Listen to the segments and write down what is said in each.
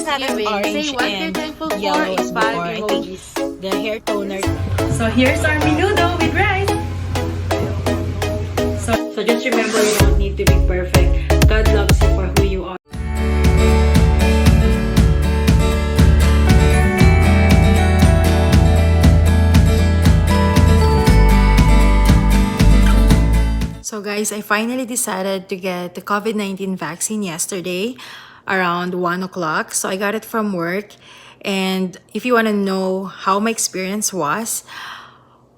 natin orange and yellow as before. I think the hair toner. So here's our menudo with rice. So just remember, you don't need to be perfect. God loves you for who you are. So guys, I finally decided to get the COVID-19 vaccine yesterday around 1 o'clock. So I got it from work. And if you want to know how my experience was,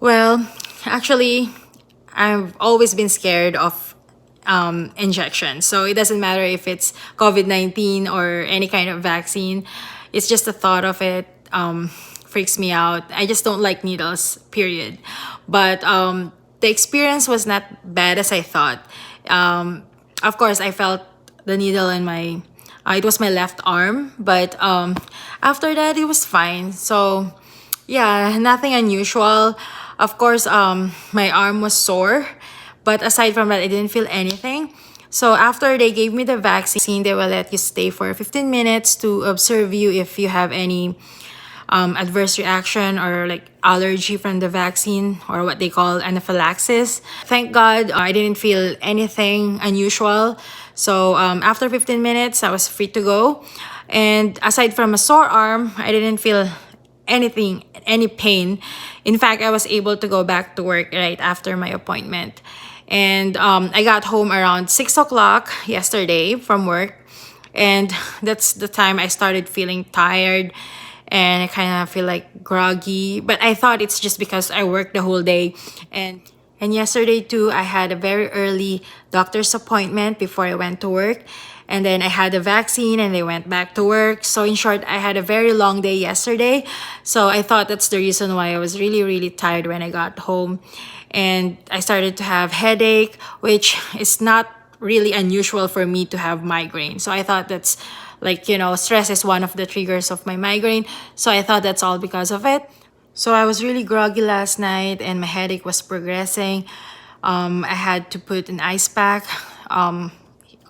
well, actually, I've always been scared of injections. So it doesn't matter if it's COVID-19 or any kind of vaccine. It's just the thought of it freaks me out. I just don't like needles, period. But the experience was not bad as I thought. Of course, I felt the needle in my, it was my left arm, but after that, it was fine. So yeah, nothing unusual. Of course, my arm was sore, but aside from that, I didn't feel anything. So after they gave me the vaccine, they will let you stay for 15 minutes to observe you if you have any adverse reaction or like allergy from the vaccine, or what they call anaphylaxis. Thank God I didn't feel anything unusual. So after 15 minutes, I was free to go. And aside from a sore arm, I didn't feel anything, any pain. In fact, I was able to go back to work right after my appointment. And I got home around 6 o'clock yesterday from work. And that's the time I started feeling tired. And I kind of feel like groggy. But I thought it's just because I worked the whole day. And yesterday too, I had a very early doctor's appointment before I went to work. And then I had the vaccine and I went back to work. So in short, I had a very long day yesterday. So I thought that's the reason why I was really, really tired when I got home. And I started to have headache, which is not really unusual for me to have migraine. So I thought that's like, you know, stress is one of the triggers of my migraine. So I thought that's all because of it. So I was really groggy last night and my headache was progressing. I had to put an ice pack on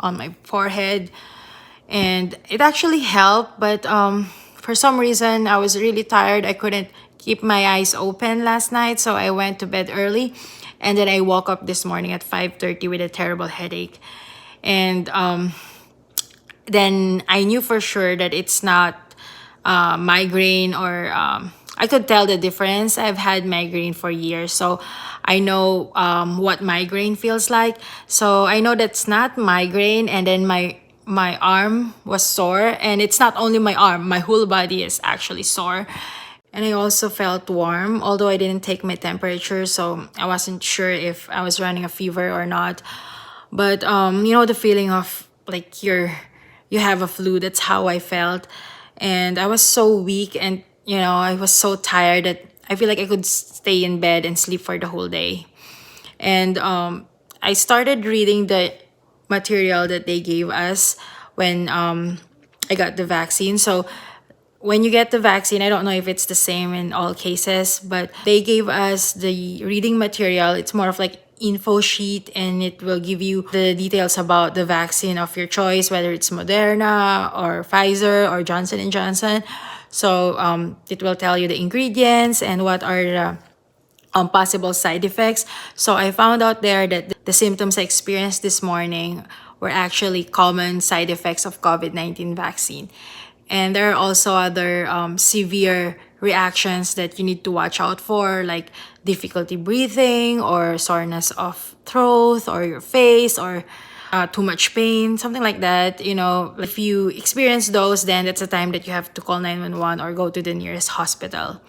my forehead, and it actually helped. But for some reason, I was really tired. I couldn't keep my eyes open last night. So I went to bed early. And then I woke up this morning at 5:30 with a terrible headache. And then I knew for sure that it's not migraine, or I could tell the difference. I've had migraine for years, so I know what migraine feels like. So I know that's not migraine. And then my arm was sore, and it's not only my arm, my whole body is actually sore. And I also felt warm, although I didn't take my temperature, so I wasn't sure if I was running a fever or not. But you know, the feeling of like you have a flu, that's how I felt. And I was so weak, and you know, I was so tired that I feel like I could stay in bed and sleep for the whole day. And I started reading the material that they gave us when I got the vaccine. So when you get the vaccine, I don't know if it's the same in all cases, but they gave us the reading material. It's more of like info sheet, and it will give you the details about the vaccine of your choice, whether it's Moderna or Pfizer or Johnson and Johnson. So it will tell you the ingredients and what are the possible side effects. So I found out there that the symptoms I experienced this morning were actually common side effects of COVID-19 vaccine. And there are also other severe reactions that you need to watch out for, like difficulty breathing or soreness of throat or your face, or too much pain, something like that. You know, if you experience those, then that's a time that you have to call 911 or go to the nearest hospital.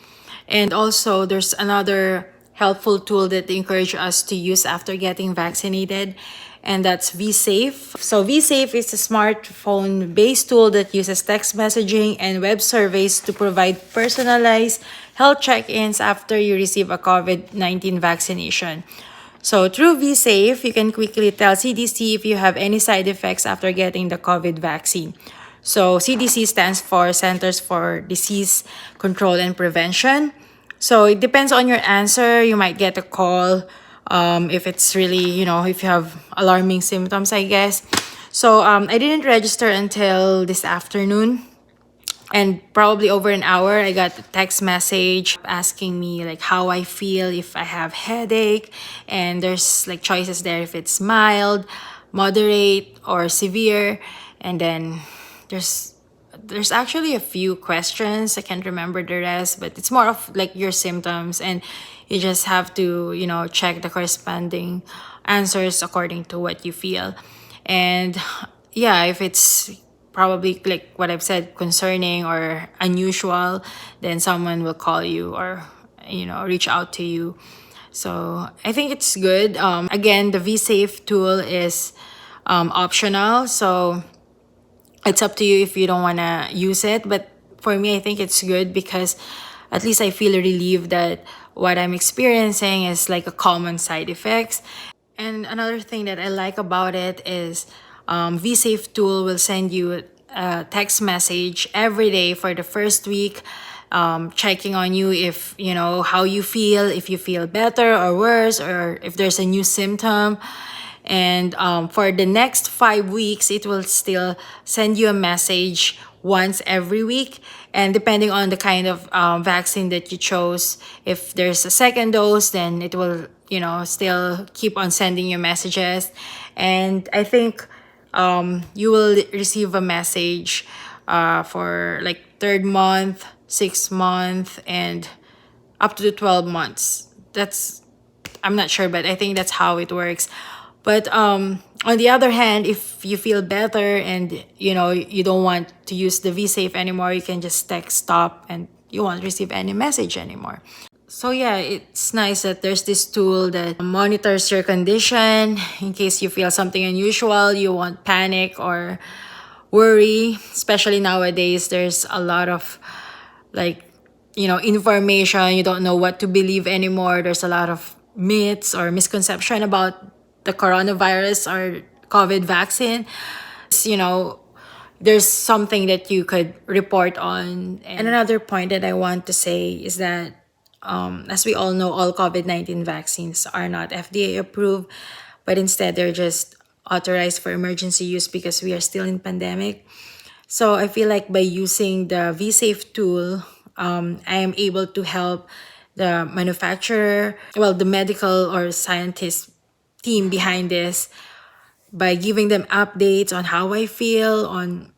And also, there's another helpful tool that they encourage us to use after getting vaccinated, and that's vSafe. So vSafe is a smartphone-based tool that uses text messaging and web surveys to provide personalized health check-ins after you receive a COVID-19 vaccination. So through vSafe, you can quickly tell CDC if you have any side effects after getting the COVID vaccine. So CDC stands for Centers for Disease Control and Prevention. So it depends on your answer. You might get a call if it's really, you know, if you have alarming symptoms, I guess. So I didn't register until this afternoon. And probably over an hour, I got a text message asking me like how I feel, if I have headache, and there's like choices there if it's mild, moderate, or severe. And then there's there's actually a few questions. I can't remember the rest, but it's more of like your symptoms, and you just have to, check the corresponding answers according to what you feel. And yeah, if it's probably like what I've said, concerning or unusual, then someone will call you or, reach out to you. So I think it's good. Again, the VSafe tool is optional. So it's up to you if you don't want to use it. But for me, I think it's good because at least I feel relieved that what I'm experiencing is like a common side effects. And another thing that I like about it is VSafe tool will send you a text message every day for the first week, checking on you if, how you feel, if you feel better or worse, or if there's a new symptom. And for the next 5 weeks, it will still send you a message once every week. And depending on the kind of vaccine that you chose, if there's a second dose, then it will, still keep on sending you messages. And I think you will receive a message for like third month, 6 month, and up to 12 months. I'm not sure, but I think that's how it works. But on the other hand, if you feel better and you don't want to use the VSafe anymore, you can just text stop and you won't receive any message anymore. So yeah, it's nice that there's this tool that monitors your condition in case you feel something unusual, you won't panic or worry. Especially nowadays, there's a lot of like information. You don't know what to believe anymore. There's a lot of myths or misconception about the coronavirus or COVID vaccine. You know, there's something that you could report on. And another point that I want to say is that as we all know, all COVID-19 vaccines are not FDA approved, but instead they're just authorized for emergency use because we are still in pandemic. So I feel like by using the VSafe tool, I am able to help the manufacturer, well, the medical or scientist team behind this by giving them updates on how I feel, on,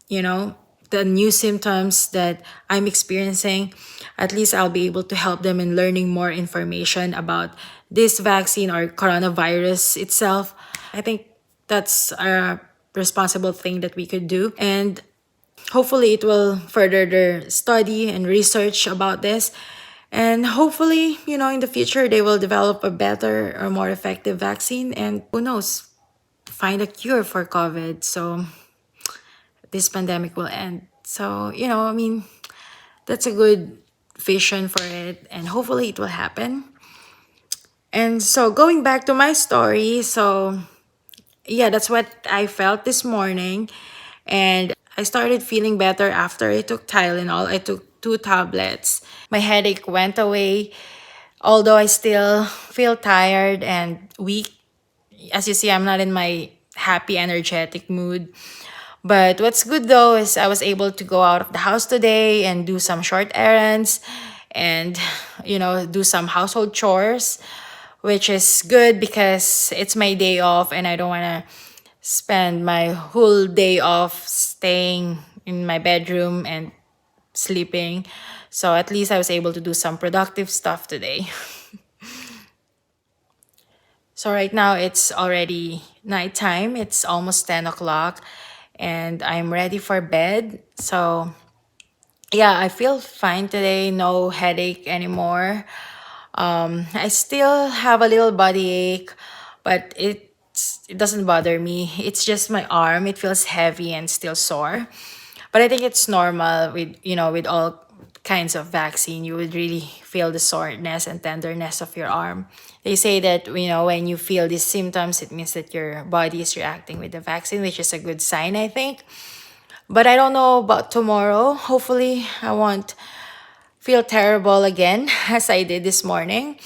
the new symptoms that I'm experiencing. At least I'll be able to help them in learning more information about this vaccine or coronavirus itself. I think that's a responsible thing that we could do. And hopefully it will further their study and research about this. And hopefully, in the future, they will develop a better or more effective vaccine. And who knows, find a cure for COVID. So this pandemic will end. So, that's a good vision for it. And hopefully it will happen. And so going back to my story, so yeah, that's what I felt this morning. And I started feeling better after I took Tylenol. I took 2 tablets. My headache went away, although I still feel tired and weak. As you see, I'm not in my happy, energetic mood. But what's good though is I was able to go out of the house today and do some short errands and, do some household chores, which is good because it's my day off and I don't want to spend my whole day off staying in my bedroom and sleeping. So at least I was able to do some productive stuff today. So right now it's already nighttime. It's almost 10 o'clock and I'm ready for bed. So yeah, I feel fine today. No headache anymore. I still have a little body ache, but it doesn't bother me. It's just my arm. It feels heavy and still sore. But I think it's normal with, with all kinds of vaccine. You would really feel the soreness and tenderness of your arm. They say that, when you feel these symptoms, it means that your body is reacting with the vaccine, which is a good sign, I think. But I don't know about tomorrow. Hopefully, I won't feel terrible again as I did this morning.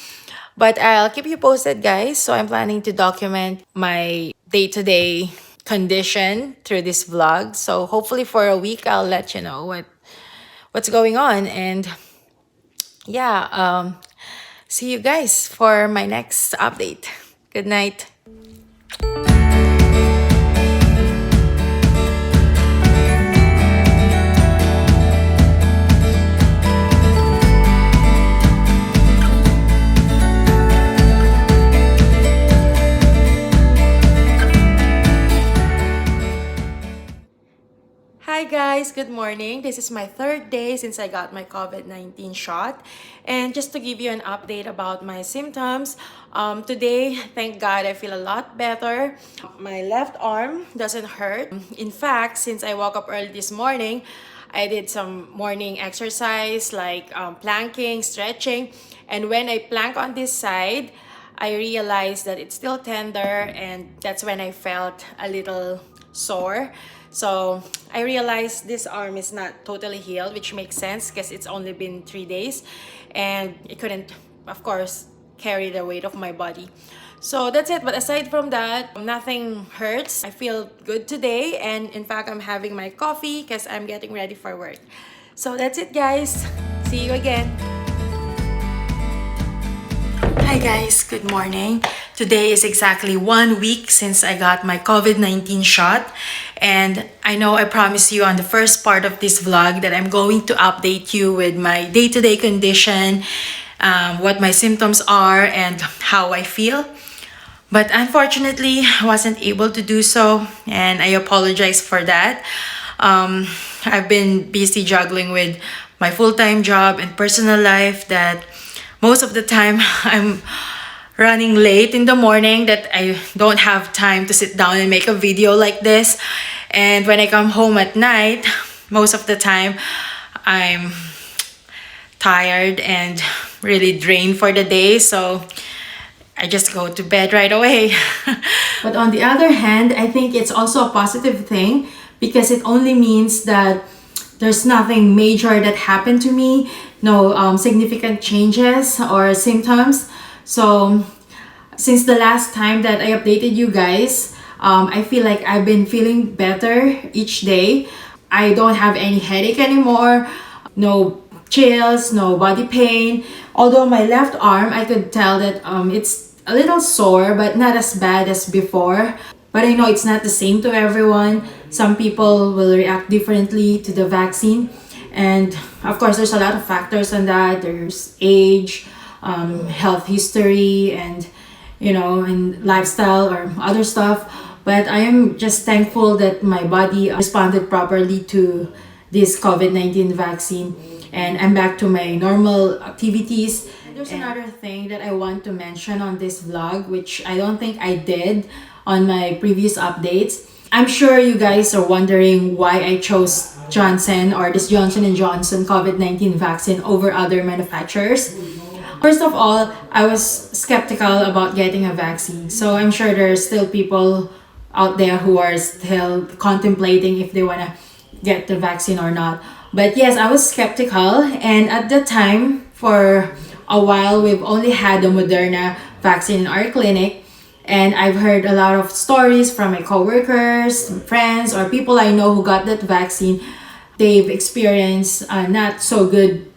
But I'll keep you posted, guys. So I'm planning to document my day-to-day condition through this vlog. So hopefully for a week, I'll let you know what's going on. And yeah, see you guys for my next update. Good night. Hi guys, good morning. This is my third day since I got my COVID-19 shot. And just to give you an update about my symptoms, today, thank God, I feel a lot better. My left arm doesn't hurt. In fact, since I woke up early this morning, I did some morning exercise like planking, stretching. And when I plank on this side, I realized that it's still tender, and that's when I felt a little sore. So I realized this arm is not totally healed, which makes sense because it's only been 3 days and it couldn't, of course, carry the weight of my body. So that's it. But aside from that, nothing hurts. I feel good today. And in fact, I'm having my coffee because I'm getting ready for work. So that's it, guys. See you again. Hi guys, good morning. Today is exactly 1 week since I got my COVID-19 shot. And I know I promised you on the first part of this vlog that I'm going to update you with my day-to-day condition, what my symptoms are, and how I feel. But unfortunately, I wasn't able to do so, and I apologize for that. I've been busy juggling with my full-time job and personal life that most of the time I'm running late in the morning that I don't have time to sit down and make a video like this. And when I come home at night, most of the time I'm tired and really drained for the day. So I just go to bed right away. But on the other hand, I think it's also a positive thing because it only means that there's nothing major that happened to me, no significant changes or symptoms. So since the last time that I updated you guys, I feel like I've been feeling better each day. I don't have any headache anymore, no chills, no body pain. Although my left arm, I could tell that it's a little sore, but not as bad as before. But I know it's not the same to everyone. Some people will react differently to the vaccine. And of course, there's a lot of factors on that. There's age, health history, and and lifestyle or other stuff. But I am just thankful that my body responded properly to this COVID-19 vaccine. And I'm back to my normal activities. There's another thing that I want to mention on this vlog, which I don't think I did on my previous updates. I'm sure you guys are wondering why I chose Janssen or this Johnson and Johnson COVID-19 vaccine over other manufacturers. First of all, I was skeptical about getting a vaccine. So I'm sure there are still people out there who are still contemplating if they want to get the vaccine or not. But yes, I was skeptical. And at the time, for a while, we've only had the Moderna vaccine in our clinic. And I've heard a lot of stories from my coworkers, friends, or people I know who got that vaccine. They've experienced not so good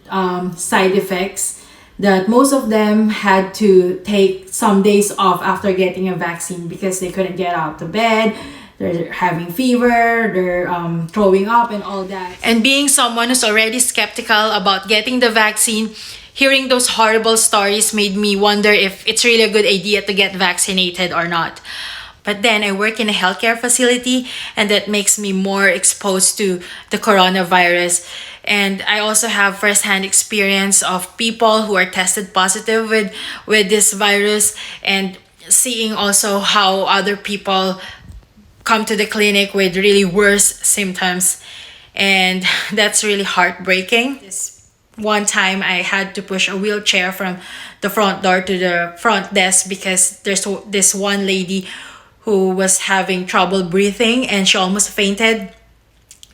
side effects, that most of them had to take some days off after getting a vaccine because they couldn't get out of bed. They're having fever, they're throwing up and all that. And being someone who's already skeptical about getting the vaccine, hearing those horrible stories made me wonder if it's really a good idea to get vaccinated or not. But then I work in a healthcare facility, and that makes me more exposed to the coronavirus. And I also have firsthand experience of people who are tested positive with this virus, and seeing also how other people come to the clinic with really worse symptoms. And that's really heartbreaking. This one time I had to push a wheelchair from the front door to the front desk because there's this one lady who was having trouble breathing and she almost fainted.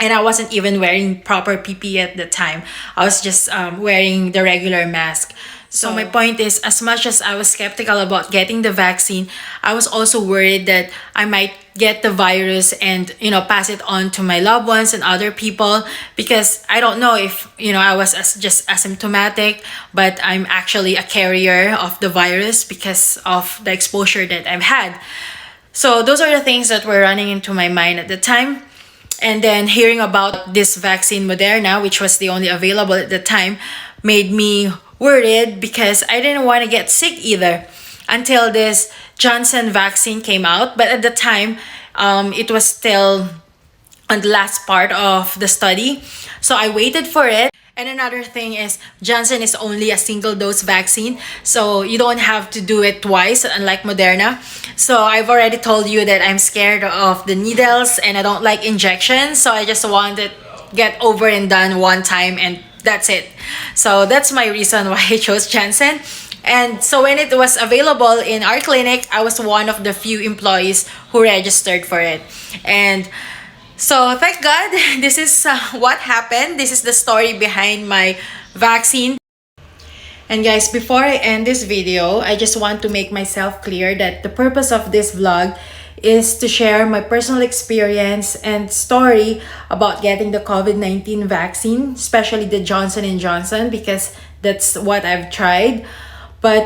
And I wasn't even wearing proper PPE at the time. I was just wearing the regular mask. So my point is, as much as I was skeptical about getting the vaccine, I was also worried that I might get the virus and, pass it on to my loved ones and other people, because I don't know if, I was just asymptomatic, but I'm actually a carrier of the virus because of the exposure that I've had. So those are the things that were running into my mind at the time. And then hearing about this vaccine Moderna, which was the only available at the time, made me worried because I didn't want to get sick either until this Johnson vaccine came out. But at the time, it was still on the last part of the study. So I waited for it. And another thing is, Janssen is only a single dose vaccine, so you don't have to do it twice, unlike Moderna. So I've already told you that I'm scared of the needles and I don't like injections, so I just want it get over and done one time, and that's it. So that's my reason why I chose Janssen. And so when it was available in our clinic, I was one of the few employees who registered for it. And so thank God, this is what happened. This is the story behind my vaccine. And guys, before I end this video, I just want to make myself clear that the purpose of this vlog is to share my personal experience and story about getting the COVID-19 vaccine, especially the Johnson and Johnson, because that's what I've tried. But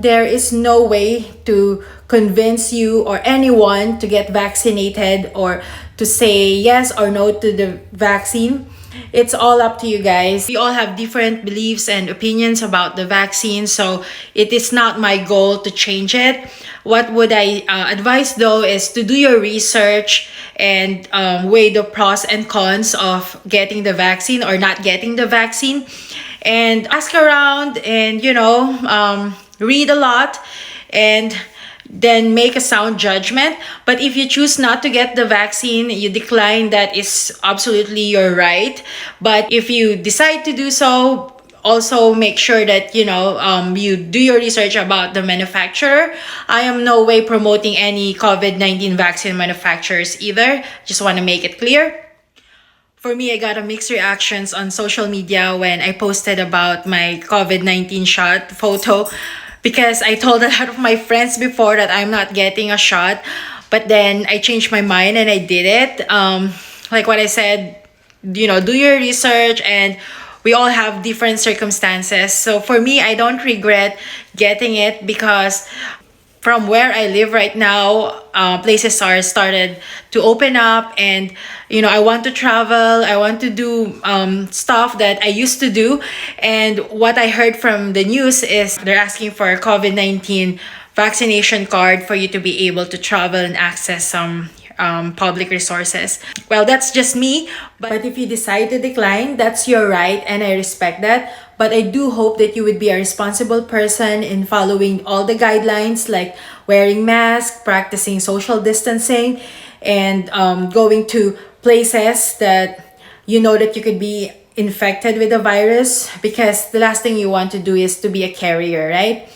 there is no way to convince you or anyone to get vaccinated or to say yes or no to the vaccine. It's all up to you guys. We all have different beliefs and opinions about the vaccine, so it is not my goal to change it. What would I advise though is to do your research and weigh the pros and cons of getting the vaccine or not getting the vaccine, and ask around and read a lot and then make a sound judgment. But if you choose not to get the vaccine, you decline, that is absolutely your right. But if you decide to do so, also make sure that you do your research about the manufacturer. I am no way promoting any COVID-19 vaccine manufacturers either. Just want to make it clear. For me, I got a mixed reactions on social media when I posted about my COVID-19 shot photo, because I told a lot of my friends before that I'm not getting a shot, but then I changed my mind and I did it. Like what I said, do your research, and we all have different circumstances. So for me, I don't regret getting it, because from where I live right now, places are started to open up, and I want to travel. I want to do stuff that I used to do. And what I heard from the news is they're asking for a COVID-19 vaccination card for you to be able to travel and access some public resources. Well, that's just me, but if you decide to decline, that's your right, and I respect that. But I do hope that you would be a responsible person in following all the guidelines, like wearing masks, practicing social distancing, and going to places that that you could be infected with the virus, because the last thing you want to do is to be a carrier, right?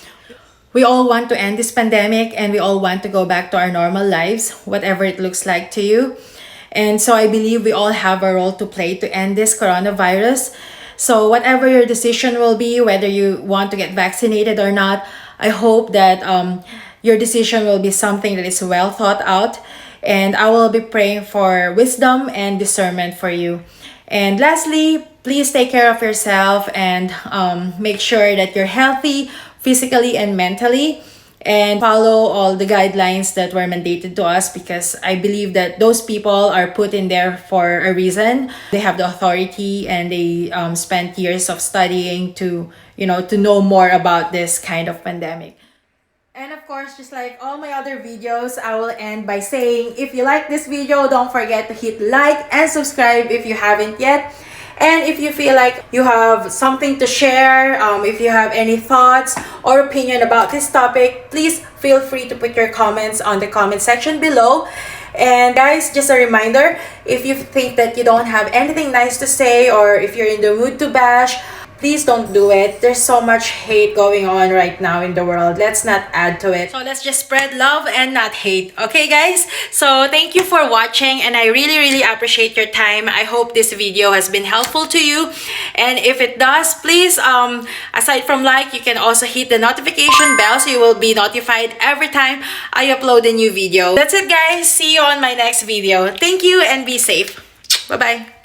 We all want to end this pandemic, and we all want to go back to our normal lives, whatever it looks like to you. And so I believe we all have a role to play to end this coronavirus. So whatever your decision will be, whether you want to get vaccinated or not, I hope that your decision will be something that is well thought out. And I will be praying for wisdom and discernment for you. And lastly, please take care of yourself and make sure that you're healthy physically and mentally, and follow all the guidelines that were mandated to us, because I believe that those people are put in there for a reason. They have the authority, and they spent years of studying to know more about this kind of pandemic. And of course, just like all my other videos, I will end by saying, if you like this video, don't forget to hit like and subscribe if you haven't yet. And if you feel like you have something to share, if you have any thoughts or opinion about this topic, please feel free to put your comments on the comment section below. And guys, just a reminder, if you think that you don't have anything nice to say, or if you're in the mood to bash, please don't do it. There's so much hate going on right now in the world. Let's not add to it. So let's just spread love and not hate. Okay, guys? So thank you for watching, and I really, really appreciate your time. I hope this video has been helpful to you. And if it does, please, aside from like, you can also hit the notification bell so you will be notified every time I upload a new video. That's it, guys. See you on my next video. Thank you and be safe. Bye-bye.